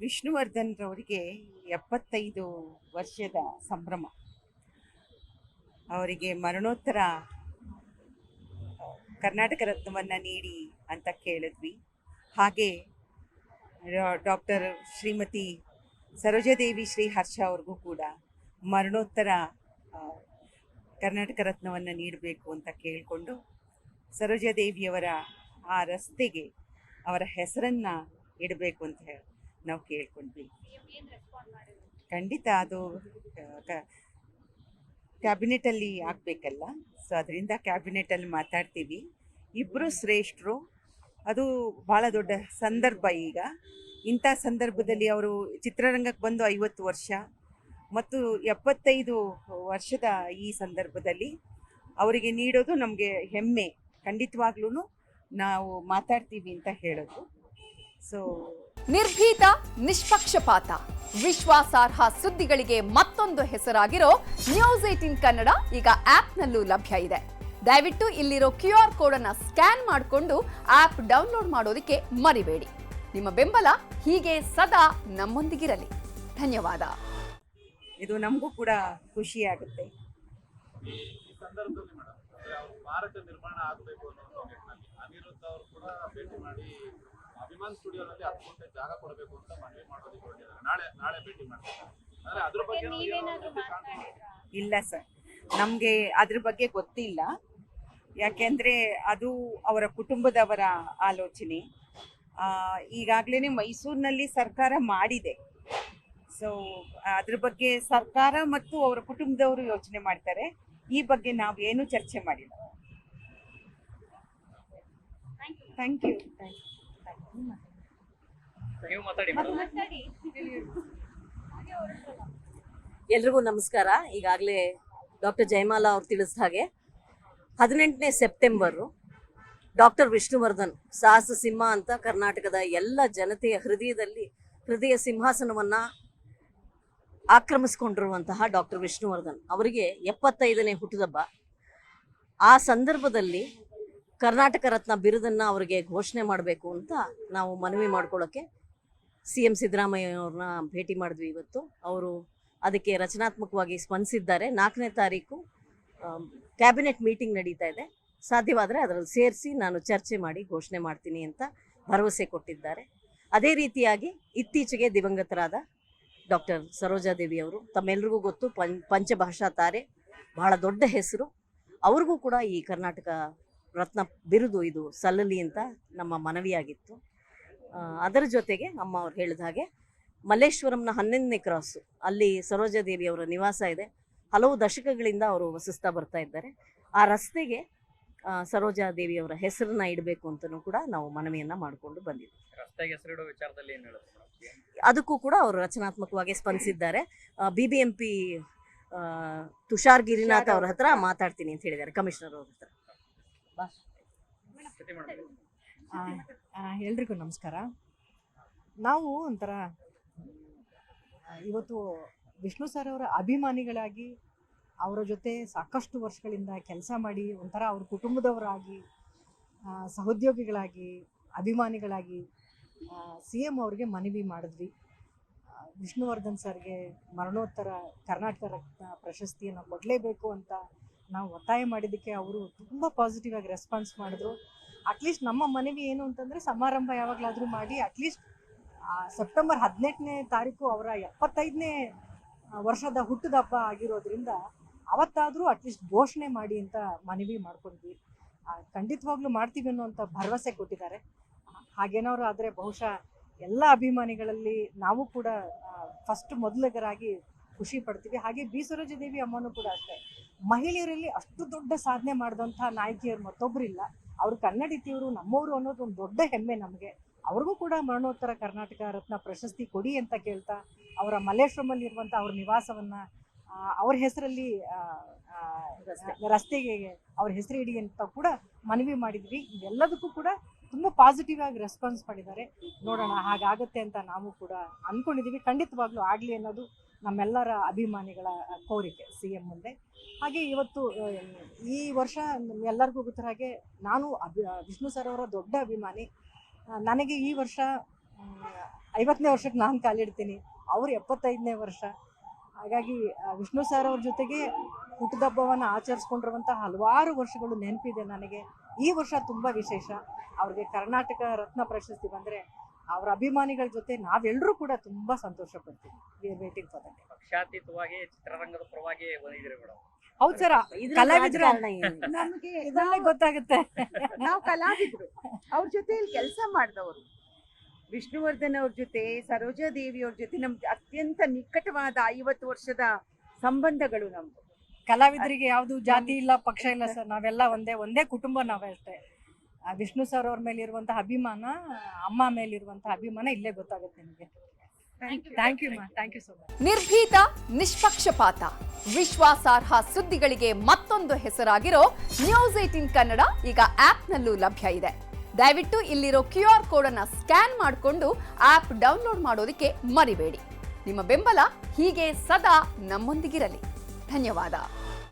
ವಿಷ್ಣುವರ್ಧನ್ ರವರಿಗೆ 75 ವರ್ಷದ ಸಂಭ್ರಮ. ಅವರಿಗೆ ಮರಣೋತ್ತರ ಕರ್ನಾಟಕ ರತ್ನವನ್ನು ನೀಡಿ ಅಂತ ಕೇಳಿದ್ವಿ. ಹಾಗೆ ಡಾಕ್ಟರ್ ಶ್ರೀಮತಿ ಸರೋಜಾದೇವಿ ಶ್ರೀ ಹರ್ಷ ಅವ್ರಿಗೂ ಕೂಡ ಮರಣೋತ್ತರ ಕರ್ನಾಟಕ ರತ್ನವನ್ನು ನೀಡಬೇಕು ಅಂತ ಕೇಳಿಕೊಂಡು ಸರೋಜಾದೇವಿಯವರ ಆ ರಸ್ತೆಗೆ ಅವರ ಹೆಸರನ್ನು ಇಡಬೇಕು ಅಂತ ಹೇಳಿ ನಾವು ಕೇಳ್ಕೊಂಡ್ವಿ. ಖಂಡಿತ ಅದು ಕ್ಯಾಬಿನೆಟಲ್ಲಿ ಆಗಬೇಕಲ್ಲ, ಸೊ ಅದರಿಂದ ಕ್ಯಾಬಿನೆಟಲ್ಲಿ ಮಾತಾಡ್ತೀವಿ. ಇಬ್ಬರು ಶ್ರೇಷ್ಠರು, ಅದು ಭಾಳ ದೊಡ್ಡ ಸಂದರ್ಭ. ಈಗ ಇಂಥ ಸಂದರ್ಭದಲ್ಲಿ ಅವರು ಚಿತ್ರರಂಗಕ್ಕೆ ಬಂದು 50 ವರ್ಷ ಮತ್ತು 75 ವರ್ಷದ ಈ ಸಂದರ್ಭದಲ್ಲಿ ಅವರಿಗೆ ನೀಡೋದು ನಮಗೆ ಹೆಮ್ಮೆ. ಖಂಡಿತವಾಗ್ಲೂ ನಾವು ಮಾತಾಡ್ತೀವಿ ಅಂತ ಹೇಳೋದು. ಸೊ ನಿರ್ಭೀತ, ನಿಷ್ಪಕ್ಷಪಾತ, ವಿಶ್ವಾಸಾರ್ಹ ಸುದ್ದಿಗಳಿಗೆ ಮತ್ತೊಂದು ಹೆಸರಾಗಿರೋ ನ್ಯೂಸ್ 18 ಕನ್ನಡ ಈಗ ಆಪ್ನಲ್ಲೂ ಲಭ್ಯ ಇದೆ. ದಯವಿಟ್ಟು ಇಲ್ಲಿರೋ QR ಕೋಡ್ ಅನ್ನು ಸ್ಕ್ಯಾನ್ ಮಾಡಿಕೊಂಡು ಆಪ್ ಡೌನ್ಲೋಡ್ ಮಾಡೋದಕ್ಕೆ ಮರಿಬೇಡಿ. ನಿಮ್ಮ ಬೆಂಬಲ ಹೀಗೆ ಸದಾ ನಮ್ಮೊಂದಿಗಿರಲಿ. ಧನ್ಯವಾದ. ಇದು ನಮಗೂ ಕೂಡ ಖುಷಿಯಾಗುತ್ತೆ. ಭಾರತ ನಿರ್ಮಾಣ ಆಗಬೇಕು ಅನ್ನೋ ನಿಟ್ಟಿನಲ್ಲಿ ಅನಿರುದ್ಧ ಅವರು ಕೂಡ ಭೇಟಿ ಮಾಡಿ ಅಭಿಮಾನ್ ಸ್ಟುಡಿಯೋನಲ್ಲಿ 10 ಗಂಟೆ ಜಾಗ ಕೊಡಬೇಕು ಅಂತ ಮನವಿ ಮಾಡೋದಕ್ಕೆ ಹೊರಟಿದ್ದಾರೆ. ನಾಳೆ ಭೇಟಿ ಮಾಡ್ತಾರೆ. ಅಂದ್ರೆ ಅದ್ರ ಬಗ್ಗೆ ಇಲ್ಲ ಸರ್, ನಮಗೆ ಅದ್ರ ಬಗ್ಗೆ ಗೊತ್ತಿಲ್ಲ. ಯಾಕೆಂದರೆ ಅದು ಅವರ ಕುಟುಂಬದವರ ಆಲೋಚನೆ. ಈಗಾಗಲೇ ಮೈಸೂರಿನಲ್ಲಿ ಸರ್ಕಾರ ಮಾಡಿದೆ. ಸೊ ಅದ್ರ ಬಗ್ಗೆ ಸರ್ಕಾರ ಮತ್ತು ಅವರ ಕುಟುಂಬದವರು ಯೋಚನೆ ಮಾಡ್ತಾರೆ. ಈ ಬಗ್ಗೆ ನಾವು ಏನು ಚರ್ಚೆ ಮಾಡಿಲ್ಲ. Thank you. ಎಲ್ರಿಗೂ ನಮಸ್ಕಾರ. ಈಗಾಗಲೇ ಡಾಕ್ಟರ್ ಜಯಮಾಲಾ ಅವ್ರು ತಿಳಿಸಿದ ಹಾಗೆ 18ನೇ ಸೆಪ್ಟೆಂಬರು ಡಾಕ್ಟರ್ ವಿಷ್ಣುವರ್ಧನ್ ಸಾಹಸ ಸಿಂಹ ಅಂತ ಕರ್ನಾಟಕದ ಎಲ್ಲ ಜನತೆಯ ಹೃದಯ ಸಿಂಹಾಸನವನ್ನ ಆಕ್ರಮಿಸಿಕೊಂಡಿರುವಂತಹ ಡಾಕ್ಟರ್ ವಿಷ್ಣುವರ್ಧನ್ ಅವರಿಗೆ 75ನೇ ಹುಟ್ಟುಹಬ್ಬ. ಆ ಸಂದರ್ಭದಲ್ಲಿ ಕರ್ನಾಟಕ ರತ್ನ ಬಿರುದನ್ನು ಅವರಿಗೆ ಘೋಷಣೆ ಮಾಡಬೇಕು ಅಂತ ನಾವು ಮನವಿ ಮಾಡ್ಕೊಳ್ಳೋಕ್ಕೆ CM ಸಿದ್ದರಾಮಯ್ಯ ಅವ್ರನ್ನ ಭೇಟಿ ಮಾಡಿದ್ವಿ. ಇವತ್ತು ಅವರು ಅದಕ್ಕೆ ರಚನಾತ್ಮಕವಾಗಿ ಸ್ಪಂದಿಸಿದ್ದಾರೆ. 4ನೇ ತಾರೀಕು ಕ್ಯಾಬಿನೆಟ್ ಮೀಟಿಂಗ್ ನಡೀತಾ ಇದೆ. ಸಾಧ್ಯವಾದರೆ ಅದರಲ್ಲಿ ಸೇರಿಸಿ ನಾನು ಚರ್ಚೆ ಮಾಡಿ ಘೋಷಣೆ ಮಾಡ್ತೀನಿ ಅಂತ ಭರವಸೆ ಕೊಟ್ಟಿದ್ದಾರೆ. ಅದೇ ರೀತಿಯಾಗಿ ಇತ್ತೀಚೆಗೆ ದಿವಂಗತರಾದ ಡಾಕ್ಟರ್ ಸರೋಜಾದೇವಿ ಅವರು, ತಮ್ಮೆಲ್ಲರಿಗೂ ಗೊತ್ತು, ಪಂಚಭಾಷಾ ತಾರೆ, ಬಹಳ ದೊಡ್ಡ ಹೆಸರು. ಅವ್ರಿಗೂ ಕೂಡ ಈ ಕರ್ನಾಟಕ ರತ್ನ ಬಿರುದು ಇದು ಸಲ್ಲಲಿ ಅಂತ ನಮ್ಮ ಮನವಿಯಾಗಿತ್ತು. ಅದರ ಜೊತೆಗೆ ಅಮ್ಮ ಅವ್ರು ಹೇಳಿದ ಹಾಗೆ ಮಲ್ಲೇಶ್ವರಂನ 11ನೇ ಕ್ರಾಸು ಅಲ್ಲಿ ಸರೋಜಾದೇವಿ ಅವರ ನಿವಾಸ ಇದೆ. ಹಲವು ದಶಕಗಳಿಂದ ಅವರು ವಸಿಸ್ತಾ ಬರ್ತಾ ಇದ್ದಾರೆ. ಆ ರಸ್ತೆಗೆ ಸರೋಜಾದೇವಿ ಅವರ ಹೆಸರನ್ನ ಇಡಬೇಕು ಅಂತಲೂ ಕೂಡ ನಾವು ಮನವಿಯನ್ನ ಮಾಡಿಕೊಂಡು ಬಂದಿದ್ದೀವಿ. ಅದಕ್ಕೂ ಕೂಡ ಅವರು ರಚನಾತ್ಮಕವಾಗಿ ಸ್ಪಂದಿಸಿದ್ದಾರೆ. BBMP ತುಷಾರ್ ಗಿರಿನಾಥ್ ಅವ್ರ ಹತ್ರ ಮಾತಾಡ್ತೀನಿ ಅಂತ ಹೇಳಿದ್ದಾರೆ, ಕಮಿಷನರ್ ಅವ್ರ ಹತ್ರ. ಎಲ್ರಿಗೂ ನಮಸ್ಕಾರ. ನಾವು ಒಂಥರ ಇವತ್ತು ವಿಷ್ಣು ಸರ್ ಅವರ ಅಭಿಮಾನಿಗಳಾಗಿ ಅವರ ಜೊತೆ ಸಾಕಷ್ಟು ವರ್ಷಗಳಿಂದ ಕೆಲಸ ಮಾಡಿ ಒಂಥರ ಅವ್ರ ಕುಟುಂಬದವರಾಗಿ, ಸಹೋದ್ಯೋಗಿಗಳಾಗಿ, ಅಭಿಮಾನಿಗಳಾಗಿ CM ಅವ್ರಿಗೆ ಮನವಿ ಮಾಡಿದ್ವಿ. ವಿಷ್ಣುವರ್ಧನ್ ಸರ್ಗೆ ಮರಣೋತ್ತರ ಕರ್ನಾಟಕ ರತ್ನ ಪ್ರಶಸ್ತಿಯನ್ನು ಕೊಡಲೇಬೇಕು ಅಂತ ನಾವು ಒತ್ತಾಯ ಮಾಡಿದ್ದಕ್ಕೆ ಅವರು ತುಂಬ ಪಾಸಿಟಿವ್ ಆಗಿ ರೆಸ್ಪಾನ್ಸ್ ಮಾಡಿದ್ರು. ಅಟ್ಲೀಸ್ಟ್ ನಮ್ಮ ಮನವಿ ಏನು ಅಂತಂದರೆ, ಸಮಾರಂಭ ಯಾವಾಗಲಾದರೂ ಮಾಡಿ ಅಟ್ಲೀಸ್ಟ್ ಸೆಪ್ಟೆಂಬರ್ 18ನೇ ತಾರೀಕು ಅವರ 75ನೇ ವರ್ಷದ ಹುಟ್ಟದ ಹಬ್ಬ ಆಗಿರೋದ್ರಿಂದ ಅವತ್ತಾದರೂ ಅಟ್ಲೀಸ್ಟ್ ಘೋಷಣೆ ಮಾಡಿ ಅಂತ ಮನವಿ ಮಾಡ್ಕೊಂಡ್ವಿ. ಖಂಡಿತವಾಗ್ಲೂ ಮಾಡ್ತೀವಿ ಅನ್ನೋಂಥ ಭರವಸೆ ಕೊಟ್ಟಿದ್ದಾರೆ. ಹಾಗೇನಾದ್ರು ಆದರೆ ಬಹುಶಃ ಎಲ್ಲ ಅಭಿಮಾನಿಗಳಲ್ಲಿ ನಾವು ಕೂಡ ಮೊದಲಿಗರಾಗಿ ಖುಷಿ ಪಡ್ತೀವಿ. ಹಾಗೆ ಬಿ ಸರೋಜಾದೇವಿ ಅಮ್ಮನೂ ಕೂಡ ಅಷ್ಟೇ. ಮಹಿಳೆಯರಲ್ಲಿ ಅಷ್ಟು ದೊಡ್ಡ ಸಾಧನೆ ಮಾಡಿದಂಥ ನಾಯಕಿಯರು ಮತ್ತೊಬ್ಬರಿಲ್ಲ. ಅವರು ಕನ್ನಡಿತಿಯವರು, ನಮ್ಮವರು ಅನ್ನೋದು ಒಂದು ದೊಡ್ಡ ಹೆಮ್ಮೆ ನಮಗೆ. ಅವ್ರಿಗೂ ಕೂಡ ಮರಣೋತ್ತರ ಕರ್ನಾಟಕ ರತ್ನ ಪ್ರಶಸ್ತಿ ಕೊಡಿ ಅಂತ ಕೇಳ್ತಾ, ಅವರ ಮಲ್ಲೇಶ್ವರಮಲ್ಲಿ ಇರುವಂಥ ಅವ್ರ ನಿವಾಸವನ್ನು ಅವ್ರ ಹೆಸರಲ್ಲಿ ರಸ್ತೆಗೆ ಅವ್ರ ಹೆಸರು ಇಡಿ ಅಂತ ಕೂಡ ಮನವಿ ಮಾಡಿದ್ವಿ. ಇವೆಲ್ಲದಕ್ಕೂ ಕೂಡ ತುಂಬ ಪಾಸಿಟಿವ್ ಆಗಿ ರೆಸ್ಪಾನ್ಸ್ ಮಾಡಿದ್ದಾರೆ. ನೋಡೋಣ, ಹಾಗಾಗತ್ತೆ ಅಂತ ನಾವು ಕೂಡ ಅಂದ್ಕೊಂಡಿದ್ದೀವಿ. ಖಂಡಿತವಾಗ್ಲೂ ಆಗಲಿ ಅನ್ನೋದು ನಮ್ಮೆಲ್ಲರ ಅಭಿಮಾನಿಗಳ ಕೋರಿಕೆ CM ಮುಂದೆ. ಹಾಗೆ ಇವತ್ತು ಈ ವರ್ಷ ಎಲ್ಲರಿಗೂ ಗೊತ್ತಿರೋ ಹಾಗೆ ನಾನು ವಿಷ್ಣು ಸರ್ ಅವರ ದೊಡ್ಡ ಅಭಿಮಾನಿ. ನನಗೆ ಈ ವರ್ಷ 50ನೇ ವರ್ಷಕ್ಕೆ ನಾನು ಕಾಲಿಡ್ತೀನಿ, ಅವ್ರು 75ನೇ ವರ್ಷ. ಹಾಗಾಗಿ ವಿಷ್ಣು ಸರ್ ಅವ್ರ ಜೊತೆಗೆ ಹುಟ್ಟುಹಬ್ಬವನ್ನು ಆಚರಿಸ್ಕೊಂಡಿರುವಂಥ ಹಲವಾರು ವರ್ಷಗಳು ನೆನಪಿದೆ ನನಗೆ. ಈ ವರ್ಷ ತುಂಬ ವಿಶೇಷ. ಅವ್ರಿಗೆ ಕರ್ನಾಟಕ ರತ್ನ ಪ್ರಶಸ್ತಿ ಬಂದರೆ ಅವರ ಅಭಿಮಾನಿಗಳ ಜೊತೆ ನಾವೆಲ್ಲರೂ ಕೂಡ ತುಂಬ ಸಂತೋಷ ಪಡ್ತೀವಿ. We are waiting for that. ಪಕ್ಷಾತೀತವಾಗಿ ಚಿತ್ರರಂಗದ ಪರವಾಗಿ ಬಂದಿದ್ದೀರಿ ಮೇಡಮ್. ಹೌದು ಸರ್, ಕಲಾವಿದ್ರು ನಮಗೆ ಇದರಲ್ಲೇ ಗೊತ್ತಾಗುತ್ತೆ. ನಾವು ಕಲಾವಿದ್ರು, ಅವ್ರ ಜೊತೆ ಕೆಲಸ ಮಾಡಿದವರು. ವಿಷ್ಣುವರ್ಧನ್ ಅವ್ರ ಜೊತೆ, ಸರೋಜಾದೇವಿ ಅವ್ರ ಜೊತೆ ನಮ್ಗೆ ಅತ್ಯಂತ ನಿಕಟವಾದ 50 ವರ್ಷದ ಸಂಬಂಧಗಳು ನಮ್ದು. ಕಲಾವಿದರಿಗೆ ಯಾವುದು ಜಾತಿ ಇಲ್ಲ, ಪಕ್ಷ ಇಲ್ಲ ಸರ್. ನಾವೆಲ್ಲ ಒಂದೇ ಕುಟುಂಬ ನಾವೇ ಅಷ್ಟೇ. ವಿಷ್ಣು ಸರ್ ಅವ್ರ ಮೇಲೆ ಇರುವಂತಹ ಅಭಿಮಾನ, ಅಮ್ಮ ಮೇಲಿರುವಂತಹ ಅಭಿಮಾನ ಇಲ್ಲೇ ಗೊತ್ತಾಗುತ್ತೆ ನಿಮಗೆ. ಥ್ಯಾಂಕ್ ಯು ಮಾ, ಥ್ಯಾಂಕ್ ಯು ಸೊ ಮಚ್. ನಿರ್ಭೀತ, ನಿಷ್ಪಕ್ಷಪಾತ, ವಿಶ್ವಾಸಾರ್ಹ ಸುದ್ದಿಗಳಿಗೆ ಮತ್ತೊಂದು ಹೆಸರಾಗಿರೋ ನ್ಯೂಸ್ 18 ಕನ್ನಡ ಈಗ ಆಪ್ನಲ್ಲೂ ಲಭ್ಯ ಇದೆ. ದಯವಿಟ್ಟು ಇಲ್ಲಿರೋ QR ಕೋಡ್ ಅನ್ನ ಸ್ಕ್ಯಾನ್ ಮಾಡಿಕೊಂಡು ಆಪ್ ಡೌನ್ಲೋಡ್ ಮಾಡೋದಕ್ಕೆ ಮರಿಬೇಡಿ. ನಿಮ್ಮ ಬೆಂಬಲ ಹೀಗೆ ಸದಾ ನಮ್ಮೊಂದಿಗಿರಲಿ. ಧನ್ಯವಾದ.